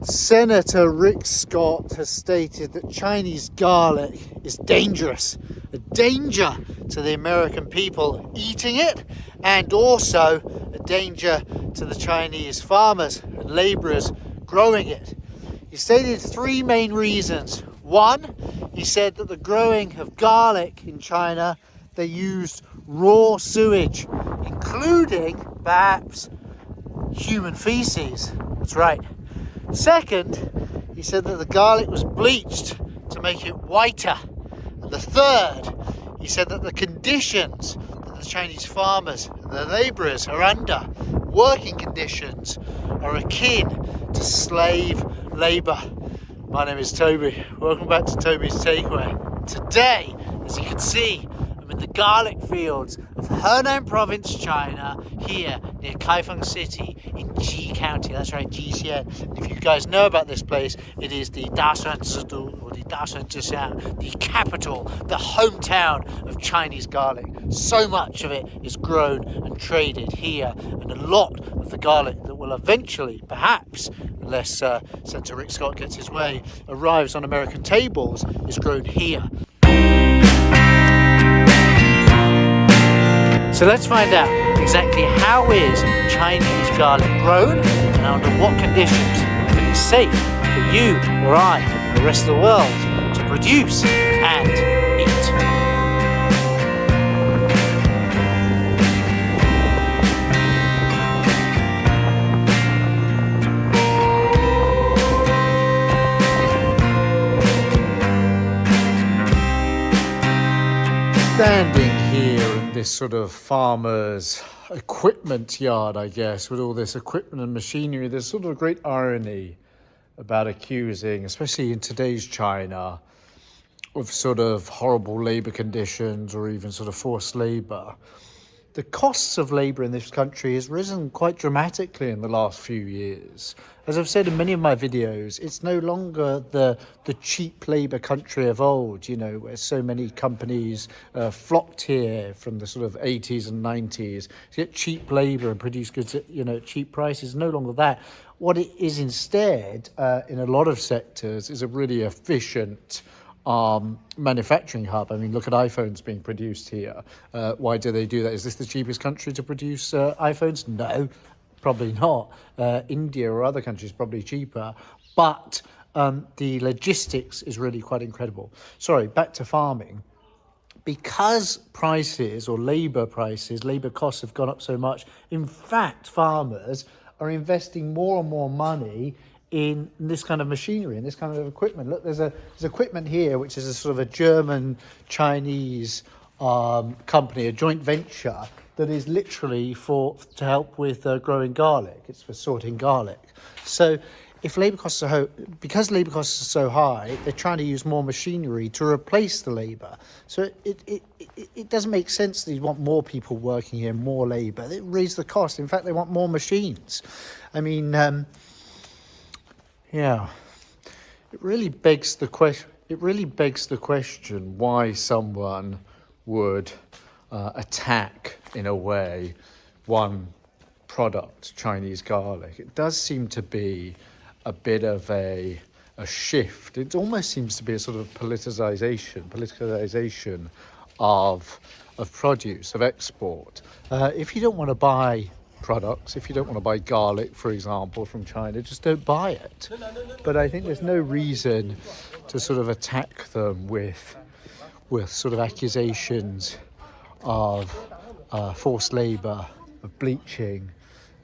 Senator Rick Scott has stated that Chinese garlic is dangerous, a danger to the American people eating it, and also a danger to the Chinese farmers and labourers growing it. He stated three main reasons. One, he said that the growing of garlic in China, they used raw sewage, including perhaps human feces. That's right. Second, he said that the garlic was bleached to make it whiter. And the third, he said that the conditions that the Chinese farmers and the labourers are under, working conditions, are akin to slave labour. My name is Toby. Welcome back to Toby's Takeaway. Today, as you can see, I'm in the garlic fields of Henan province, China, here near Kaifeng city in Ji County. That's right, Jixian. If you guys know about this place, it is the Dasuan or the Dasuan, the capital, the hometown of Chinese garlic. So much of it is grown and traded here, and a lot of the garlic that will eventually, perhaps, unless Senator Rick Scott gets his way, arrives on American tables, is grown here. So let's find out exactly how is Chinese garlic grown and under what conditions it is safe for you or I and the rest of the world to produce and eat. Standing here in this sort of farmer's equipment yard, I guess, with all this equipment and machinery, there's sort of a great irony about accusing, especially in today's China, of sort of horrible labour conditions or even sort of forced labour. The costs of labour in this country has risen quite dramatically in the last few years. As I've said in many of my videos, it's no longer the cheap labour country of old, you know, where so many companies flocked here from the sort of 80s and 90s to get cheap labour and produce goods at, you know, cheap prices. No longer that. What it is instead, in a lot of sectors, is a really efficient manufacturing hub. I mean, look at iPhones being produced here. Why do they do that? Is this the cheapest country to produce iPhones? No, probably not. India or other countries probably cheaper, but the logistics is really quite incredible. Sorry, back to farming. Because prices or labour costs have gone up so much, in fact, farmers are investing more and more money in this kind of machinery, in this kind of equipment. Look, there's equipment here, which is a sort of a German-Chinese company, a joint venture that is literally to help with growing garlic. It's for sorting garlic. So if because labour costs are so high, they're trying to use more machinery to replace the labour. So it doesn't make sense that you want more people working here, more labour. They raise the cost. In fact, they want more machines. I mean, yeah, it really begs the question why someone would attack, in a way, one product, Chinese garlic. It does seem to be a bit of a shift. It almost seems to be a sort of politicization of produce, of export. If you don't want to buy products, if you don't want to buy garlic, for example, from China, just don't buy it. But I think there's no reason to sort of attack them with sort of accusations of forced labour, of bleaching,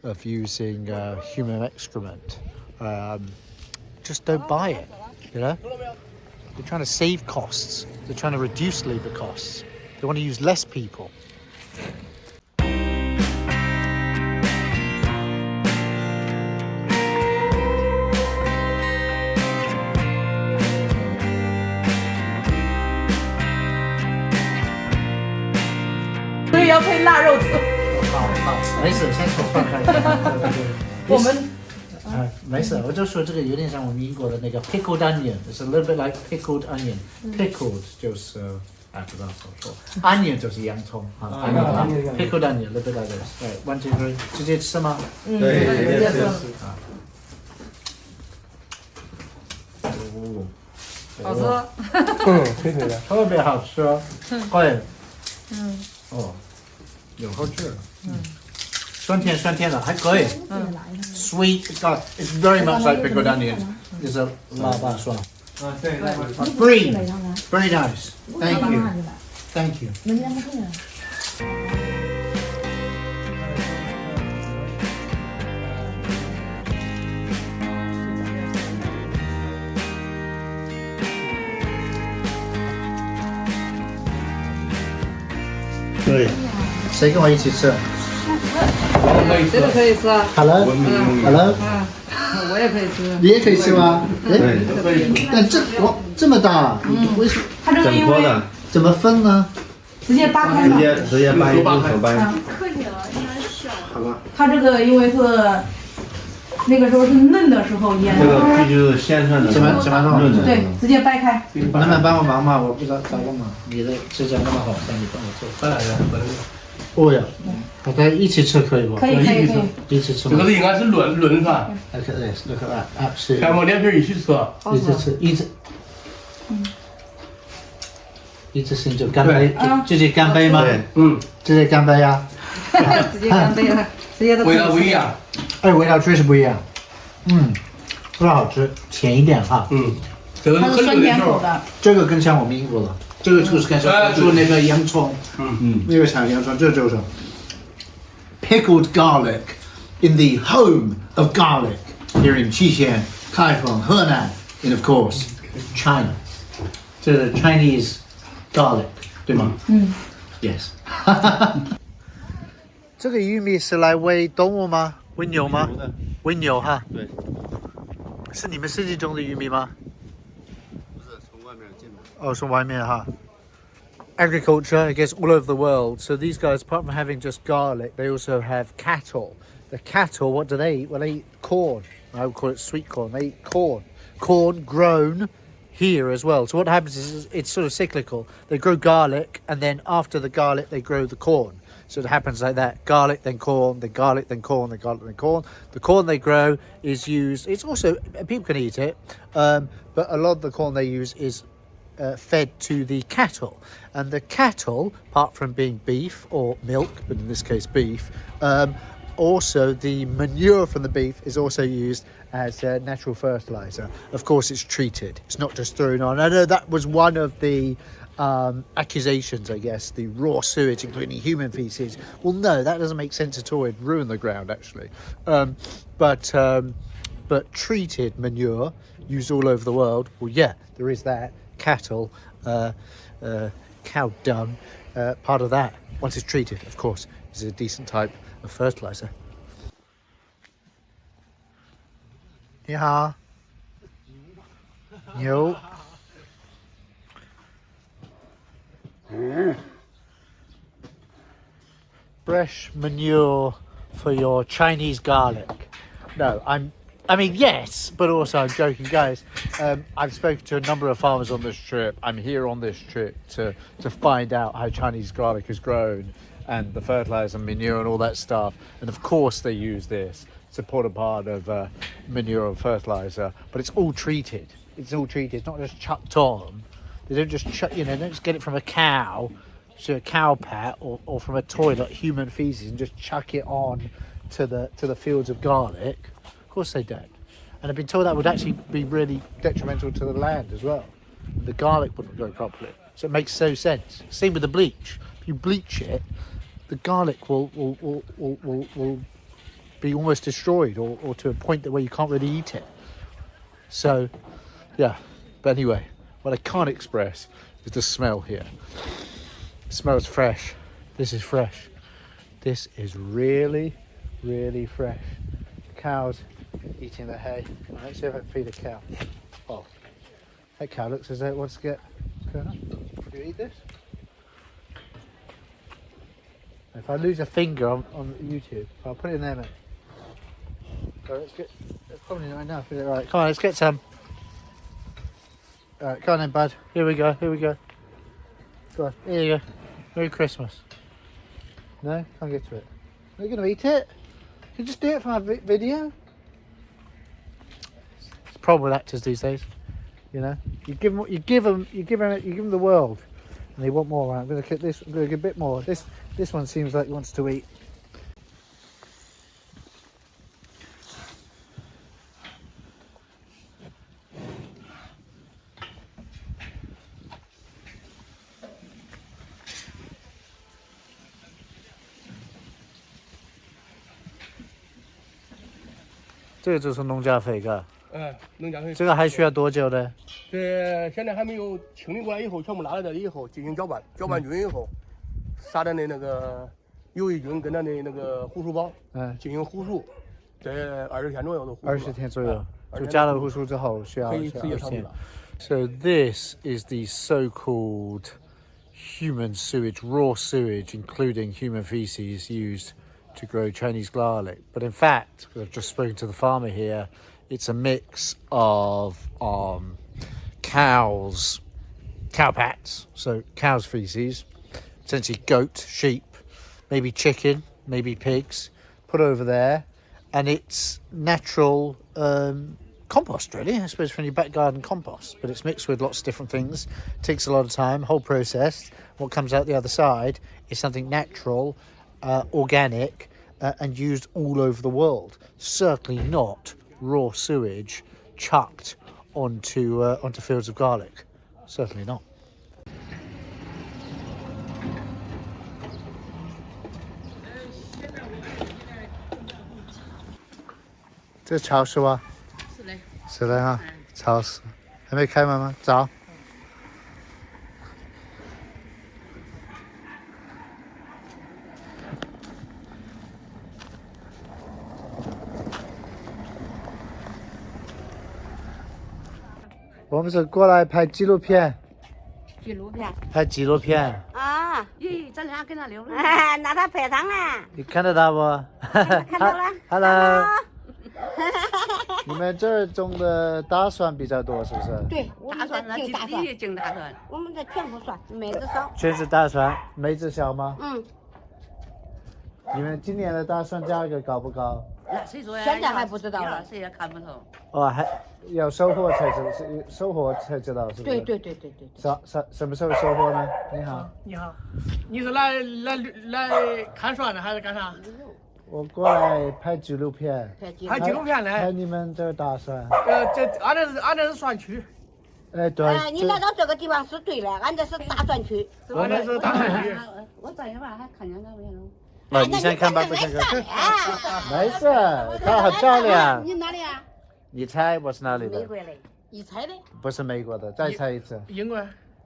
of using human excrement. Just don't buy it, you know? They're trying to save costs. They're trying to reduce labour costs. They want to use less people.要配腊肉丝。好，没事，先从放开。我们没事，我就说这个有点像我们英国的那个 pickled onion. It's a little bit like pickled onion. Pickled 就是不知道怎么说 ，onion 就是洋葱啊 ，pickled onion, a little bit like this. Right, 1, 2, 3，直接吃吗？对，直接吃。好吃。肥肥的，特别好吃。对，哦，有好吃。酸甜的，还可以。Sweet, it's very much like pickled onions. It's a 辣瓣蒜。Green, very nice. Thank you. Thank you. 对，谁跟我一起吃这个可以吃啊。 ？Hello， 我也可以吃。你也可以吃吗？哎，但这么大，为什么？它这个因为怎么分呢？直接扒开嘛。直接掰，用手掰。好吧。它这个因为是那个时候是嫩的时候腌这个的。必须是鲜涮的，怎么弄？对，直接掰开。能不能帮我忙吗？我不知道咋弄嘛。你的指甲那么好，让你帮我做。哦呀，大家一起吃可以不？可以。一起吃。这个是应该是轮涮，look at that， 是。全部连皮一起吃。一直吃就干杯，直接干杯吗？直接干杯呀。直接干杯了，直接都。味道不一样。哎，味道确实不一样。非常好吃，甜一点哈。这个是很嫩的时候。这个更像我们英国的，这个就是更像做那个洋葱。那个像洋葱，这就是 pickled garlic in the home of garlic here in Qixian, Kaifeng, Henan, and of course China. 这是 Chinese garlic， 对吗？Yes 。这个玉米是来喂动物吗？喂牛吗？喂牛哈。对。是你们设计中的玉米吗？不是，从外面进的。哦，从外面哈。Agriculture, I guess, all over the world. So these guys, apart from having just garlic, they also have cattle. The cattle, what do they eat? Well, they eat corn. I would call it sweet corn. They eat corn. Corn grown here as well. So what happens is it's sort of cyclical. They grow garlic, and then after the garlic, they grow the corn. So it happens like that. Garlic, then corn, then garlic, then corn, then garlic, then corn. The corn they grow is used. It's also, people can eat it, but a lot of the corn they use is fed to the cattle. And the cattle, apart from being beef or milk, but in this case beef, also the manure from the beef is also used as natural fertilizer. Of course, it's treated. It's not just thrown on. I know that was one of the accusations, I guess, the raw sewage, including human feces. Well, no, that doesn't make sense at all. It'd ruin the ground, actually. But treated manure used all over the world. Well, yeah, there is that. Cattle, cow dung, part of that, once it's treated, of course, is a decent type of fertilizer. 你好，牛。Fresh manure for your Chinese garlic. No, I mean, yes, but also I'm joking, guys. I've spoken to a number of farmers on this trip. I'm here on this trip to find out how Chinese garlic is grown and the fertilizer, manure, and all that stuff. And of course, they use this. It's a important part of manure and fertilizer, but it's all treated. It's all treated. It's not just chucked on. They don't just chuck, they don't just get it from a cow to a cow pat or from a toilet, human feces, and just chuck it on to the fields of garlic. Of course they don't. And I've been told that would actually be really detrimental to the land as well. The garlic wouldn't grow properly. So it makes no sense. Same with the bleach. If you bleach it, the garlic will be almost destroyed or to a point that where you can't really eat it. So, yeah. But anyway, what I can't express is the smell here. It smells fresh. This is fresh. This is really, really fresh. Cows eating the hay. Let's see if I can feed a cow. Oh, that cow looks as though it wants to get. Do you eat this? If I lose a finger on YouTube, I'll put it in there, mate. So let's get. That's probably not enough, is it? Right, come on, let's get some. Alright, come on then, bud. Here we go. Here we go. Go on. Here you go. Merry Christmas. No, can't get to it. Are you going to eat it? You just do it for my video. It's the problem with actors these days. You know, you give them the world, and they want more. Right? I'm going to get this. I'm going to give a bit more. This one seems like he wants to eat.这个就是农家肥，嘎。农家肥。这个还需要多久呢？这现在还没有清理过来，以后全部拉来这里以后进行搅拌，搅拌均匀以后，撒点的那个有益菌跟咱的那个胡薯包，进行糊熟，这20天左右的糊熟。20天左右，就加了糊熟之后需要20天。So this is the so-called human sewage, raw sewage, including human feces used to grow Chinese garlic. But in fact, I've just spoken to the farmer here, it's a mix of cow pats, so cow's feces, potentially goat, sheep, maybe chicken, maybe pigs, put over there, and it's natural compost, really, I suppose, from your back garden compost, but it's mixed with lots of different things. It takes a lot of time, whole process. What comes out the other side is something natural, organic, and used all over the world. Certainly not raw sewage chucked onto fields of garlic. Certainly not. 这超市吗？是的。是的哈，超市还没开门吗？早。我们是过来拍纪录片。纪录片。拍纪录片。啊！咦，咱俩跟他聊了。哎，那他拍上了。你看得到不？看到了。Hello。你们这儿种的大蒜比较多，是不是？对，我们这净大蒜。净大蒜。我们这全部蒜，梅子少。全是大蒜，梅子小吗？嗯。你们今年的大蒜价格高不高？谁说呀？现在还不知道了，谁也看不透。哦，还要收获才知道，收获才知道，是不是？对。什么时候收获呢？你好。你好，你是来看蒜的还是干啥？我过来拍纪录片。拍纪录片呢？拍你们这大蒜。这俺这是蒜区。哎，对。你来到这个地方是对的，俺这是大蒜区。俺这是大蒜区。我站一会儿还看见那边了。你先看吧，不先看。没事，它很漂亮。你哪里啊？你猜我是哪里的？美国的。你猜的？不是美国的，再猜一次。英国。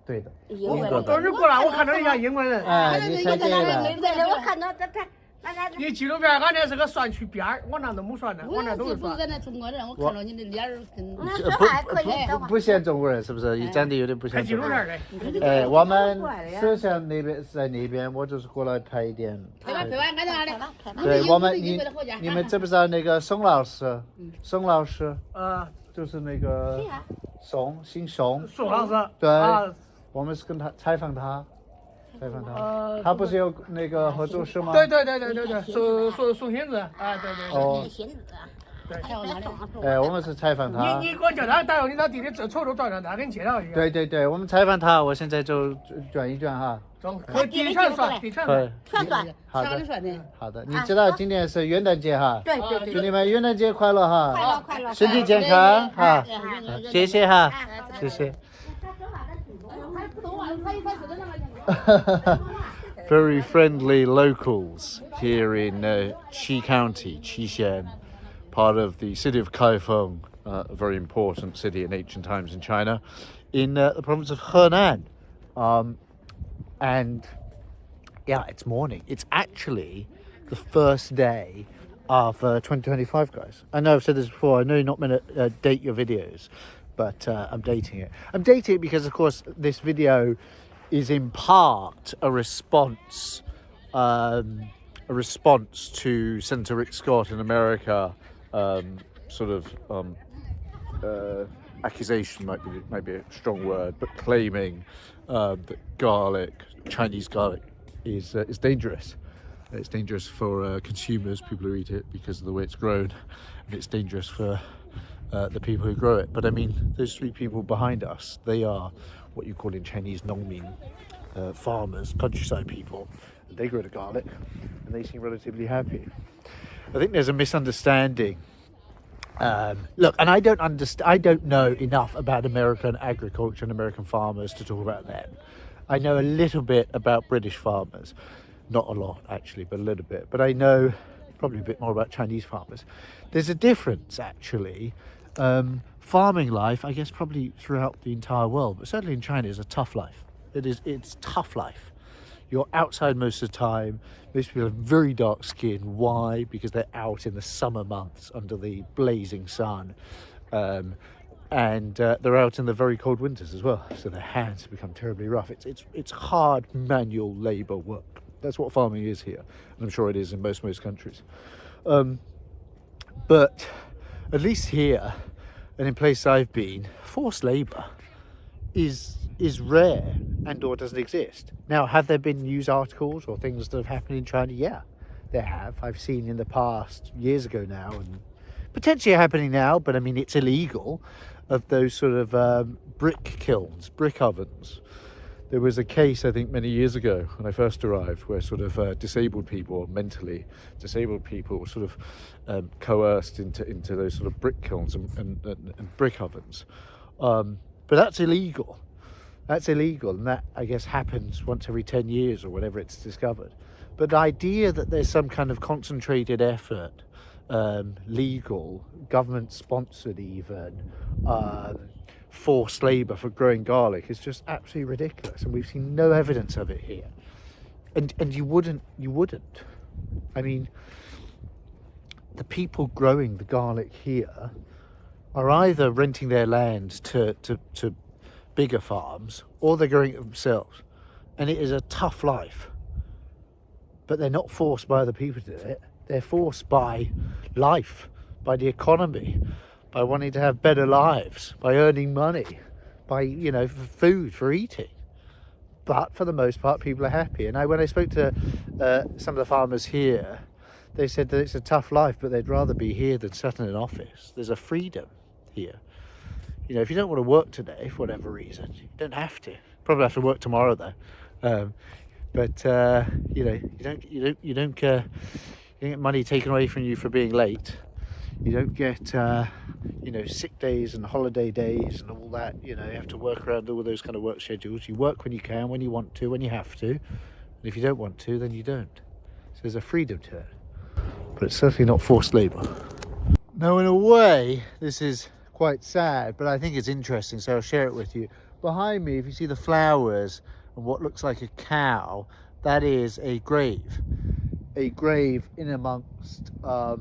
对的。英国的。都是过来，我看到人家英国人。哎，你猜对了。美国的，我看到他。你纪录片，俺这是个蒜区边儿，我那都没蒜呢，我那都是蒜。我那中国人，我看到你的脸儿跟。不像中国人，是不是？你长得有点不像。拍纪录片的。哎，我们摄像那边在那边，我就是过来拍一点。拍完，俺在哪里？对，我们你们知不知道那个宋老师？宋老师。就是那个姓宋。宋老师。对。我们是跟他采访他。他不是有那个合作社吗？对，送信子啊，对。哦。信子。对。哎，我们是采访他。你给我叫他，待会你到地里瞅转转，他给你介绍一下。对，我们采访他，我现在就转一转哈。和地全蒜。全蒜。好的，你知道今天是元旦节哈？对。祝你们元旦节快乐哈！快乐。身体健康哈！谢谢哈，谢谢。Very friendly locals here in Qi County, Qixian, part of the city of Kaifeng, a very important city in ancient times in China, in the province of Henan. And yeah, it's morning. It's actually the first day of 2025, guys. I know I've said this before. I know you're not meant to date your videos, but I'm dating it. I'm dating it because, of course, this video is in part a response to Senator Rick Scott in America, accusation might be a strong word, but claiming that Chinese garlic, is dangerous. It's dangerous for consumers, people who eat it because of the way it's grown, and it's dangerous for the people who grow it. But I mean, those 3 people behind us, they are what you call in Chinese nongmin, farmers, countryside people. They grow the garlic and they seem relatively happy. I think there's a misunderstanding. Look, and I don't know enough about American agriculture and American farmers to talk about that. I know a little bit about British farmers, not a lot actually, but a little bit. But I know probably a bit more about Chinese farmers. There's a difference actually. Farming life, I guess probably throughout the entire world, but certainly in China, is a tough life. It's tough life. You're outside most of the time. Most people have very dark skin. Why? Because they're out in the summer months under the blazing sun. And they're out in the very cold winters as well. So their hands have become terribly rough. It's hard manual labour work. That's what farming is here. And I'm sure it is in most countries. But at least here, and in places I've been, forced labour is rare and or doesn't exist. Now, have there been news articles or things that have happened in China? Yeah, there have. I've seen in the past, years ago now, and potentially happening now, but I mean, it's illegal, of those sort of brick kilns, brick ovens. There was a case, I think, many years ago when I first arrived, where sort of disabled people, or mentally disabled people, were sort of coerced into those sort of brick kilns and brick ovens. But that's illegal. That's illegal, and that, I guess, happens once every 10 years or whatever it's discovered. But the idea that there's some kind of concentrated effort, legal, government-sponsored even, forced labour for growing garlic is just absolutely ridiculous, and we've seen no evidence of it here. And you wouldn't. I mean, the people growing the garlic here are either renting their land to bigger farms, or they're growing it themselves. And it is a tough life. But they're not forced by other people to do it. They're forced by life, by the economy, by wanting to have better lives, by earning money, by, for food, for eating. But for the most part, people are happy. And when I spoke to some of the farmers here, they said that it's a tough life, but they'd rather be here than sat in an office. There's a freedom here. If you don't want to work today for whatever reason, you don't have to. Probably have to work tomorrow though. But you don't get money taken away from you for being late. You don't get sick days and holiday days and all that. You have to work around all those kind of work schedules. You work when you can, when you want to, when you have to. And if you don't want to, then you don't. So there's a freedom to it. But it's certainly not forced labour. Now, in a way, this is quite sad, but I think it's interesting, so I'll share it with you. Behind me, if you see the flowers and what looks like a cow, that is a grave in amongst the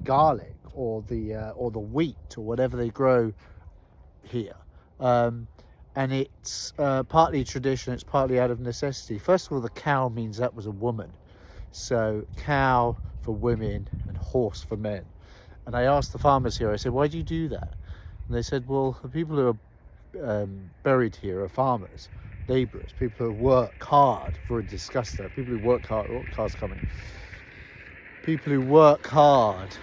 garlic or the wheat or whatever they grow here, and it's partly tradition, it's partly out of necessity. First of all, the cow means that was a woman, so cow for women and horse for men. And I asked the farmers here, I said, why do you do that? And they said, well, the people who are buried here are farmers, labourers, people who work hard. We've already discussed that. People who work hard. Oh, car's coming. People who work hard.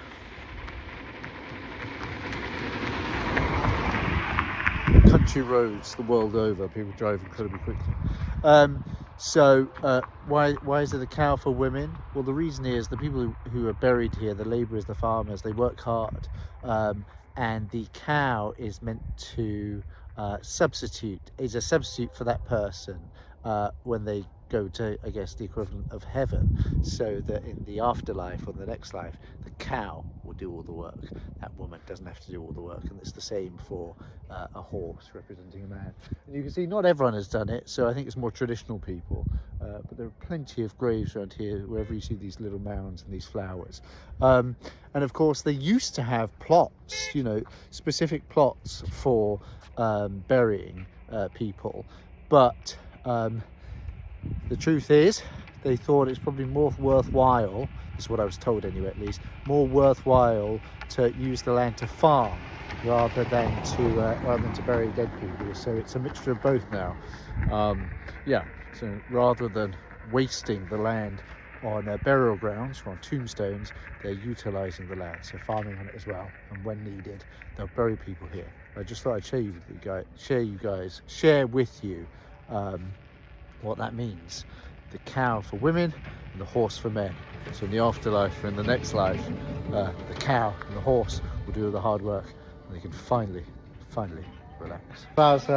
Country roads the world over, people drive incredibly quickly. So why is it a cow for women? Well, the reason is the people who are buried here, the labourers, the farmers, they work hard, and the cow is meant to is a substitute for that person when they go to, I guess, the equivalent of heaven, so that in the afterlife or the next life, the cow will do all the work. That woman doesn't have to do all the work, and it's the same for a horse representing a man. And you can see not everyone has done it, so I think it's more traditional people, but there are plenty of graves around here wherever you see these little mounds and these flowers. And of course, they used to have plots, specific plots for burying people, but the truth is, they thought it's probably more worthwhile, this is what I was told anyway at least, more worthwhile to use the land to farm rather than to bury dead people. So it's a mixture of both now. So rather than wasting the land on burial grounds or on tombstones, they're utilizing the land, so farming on it as well. And when needed, they'll bury people here. I just thought I'd share with you what that means. The cow for women and the horse for men. So in the afterlife or in the next life, the cow and the horse will do all the hard work, and they can finally relax. 老师，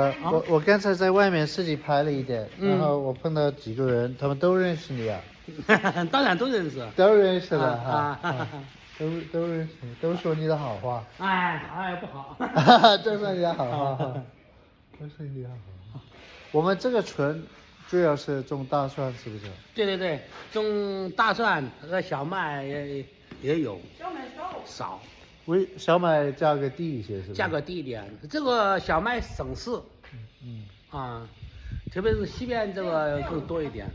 我刚才在外面自己拍了一点，然后我碰到几个人，他们都认识你啊？当然都认识，都认识了哈，都认识你，都说你的好话。哎，不好，都说你的好话，都说你的好话。我们这个村主要是种大蒜，是不是？对，种大蒜和小麦也有，小麦少。小麦价格低一些，是吧？价格低一点，这个小麦省事，特别是西边这个更多一点。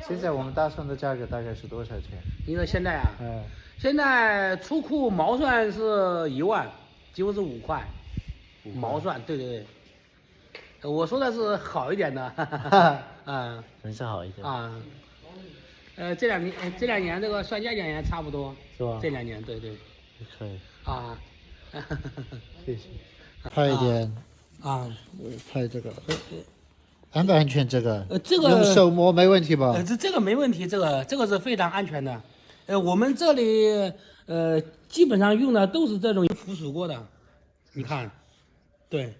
现在我们大蒜的价格大概是多少钱？你说现在啊？现在出库毛蒜是1万，几乎是5块，毛蒜，对，我说的是好一点的，真是好一点啊。这两年这个蒜价钱也差不多，是吧？这2年，对。可以啊，谢谢。拍一点拍这个，安不安全？这个用手摸没问题吧？这个没问题，这个是非常安全的。我们这里基本上用的都是这种腐蚀过的，你看，对。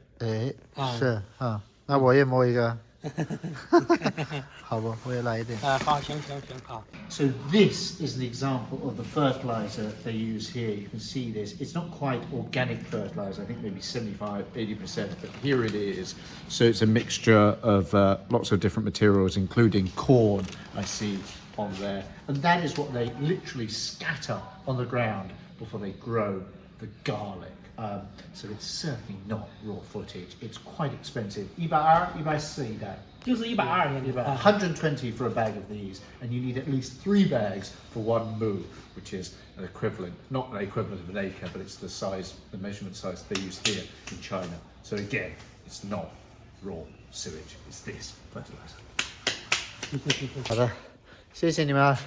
是啊，那我也摸一个。好不，我也来一点。好，行，好。 So this is an example of the fertilizer they use here. You can see this. It's not quite organic fertilizer. I think maybe 75-80%, but here it is. So it's a mixture of lots of different materials, including corn, I see on there. And that is what they literally scatter on the ground before they grow the garlic. So it's certainly not raw footage. It's quite expensive. 120的。就是120 120 for a bag of these, and you need at least 3 bags for 1 mu, which is an equivalent, not an equivalent of an acre, but it's the size, the measurement size they use here in China. So again, it's not raw sewage, it's this fertilizer. 好的，谢谢你们。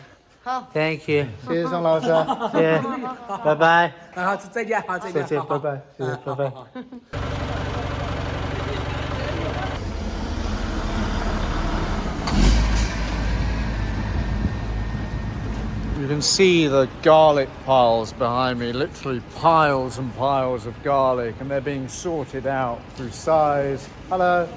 好 ，Thank you， 谢谢宋老师，谢谢，拜拜。好，再见，好，再见，再见，拜拜，谢谢，拜拜。You can see the garlic piles behind me, literally piles and piles of garlic, and they're being sorted out through size. Hello.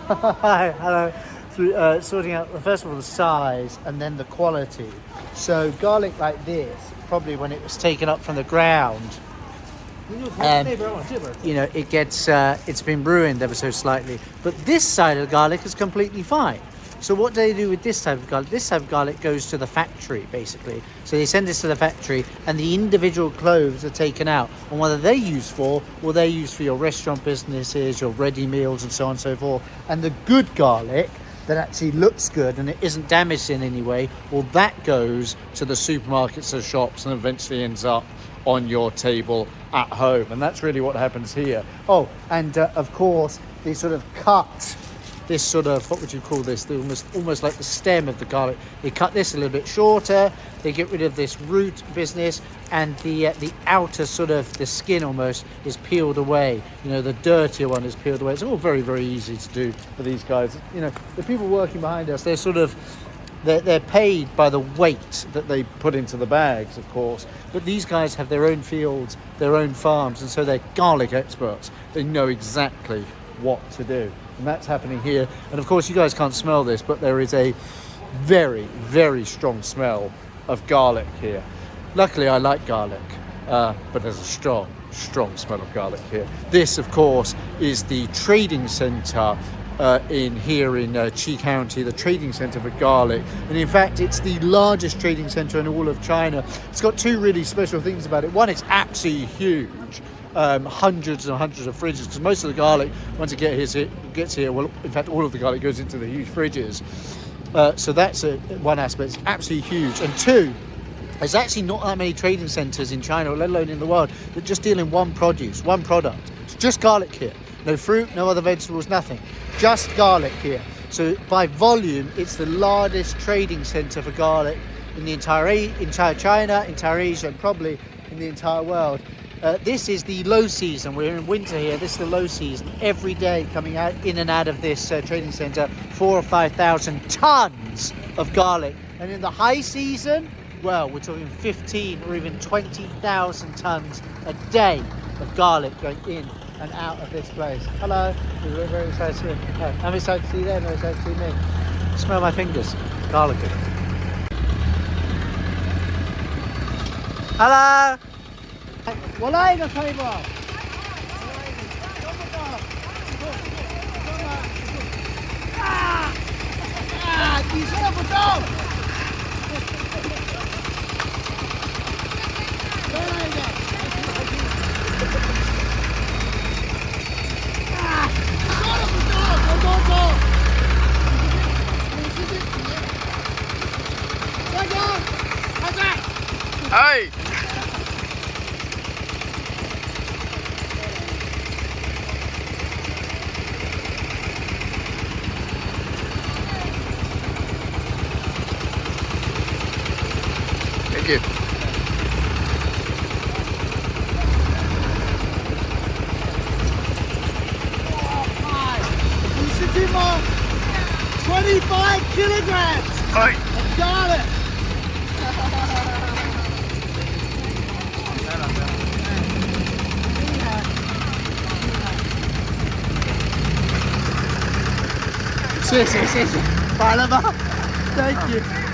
Hi, hello. Through sorting out, first of all, the size and then the quality. So garlic like this, probably when it was taken up from the ground, you know, it gets, it's been ruined ever so slightly. But this side of the garlic is completely fine. So what do they do with this type of garlic? This type of garlic goes to the factory, basically. So they send this to the factory, and the individual cloves are taken out. And what are they used for? Well, they're used for your restaurant businesses, your ready meals, and so on and so forth. And the good garlic that actually looks good and it isn't damaged in any way, well, that goes to the supermarkets or shops and eventually ends up on your table at home. And that's really what happens here. Oh, and of course, they sort of cut this sort of, what would you call this? Almost like the stem of the garlic. They cut this a little bit shorter. They get rid of this root business, and the outer sort of, the skin almost is peeled away. You know, the dirtier one is peeled away. It's all very, very easy to do for these guys. You know, the people working behind us, they're sort of, they're paid by the weight that they put into the bags, of course. But these guys have their own fields, their own farms, and so they're garlic experts. They know exactly what to do. And that's happening here. And of course, you guys can't smell this, but there is a very, very strong smell of garlic here. Luckily, I like garlic, but there's a strong, strong smell of garlic here. This, of course, is the trading center here in Qi County, the trading center for garlic. And in fact, it's the largest trading center in all of China. It's got 2 really special things about it. One, it's absolutely huge. Hundreds and hundreds of fridges, because most of the garlic, once it gets here, well, in fact, all of the garlic goes into the huge fridges. So that's one aspect. It's absolutely huge. And 2, there's actually not that many trading centers in China, let alone in the world, that just deal in one produce, one product. It's just garlic here. No fruit, no other vegetables, nothing. Just garlic here. So by volume, it's the largest trading center for garlic in the entire China, entire Asia, and probably in the entire world. This is the low season. We're in winter here. This is the low season. Every day coming out in and out of this trading center, 4,000 or 5,000 tons of garlic. And in the high season, well, we're talking 15 or even 20,000 tons a day of garlic going in and out of this place. Hello. We're very excited to see you. I'm excited to see you there. I'm excited to see me. Smell my fingers. Garlic. Hello. 我来一个可以不？你说的不中。再来一个。你说的不中，有多中？你试试。帅哥，还在。哎。Thank you. Oh, 25 kilograms. Hey. I got it. Thank you.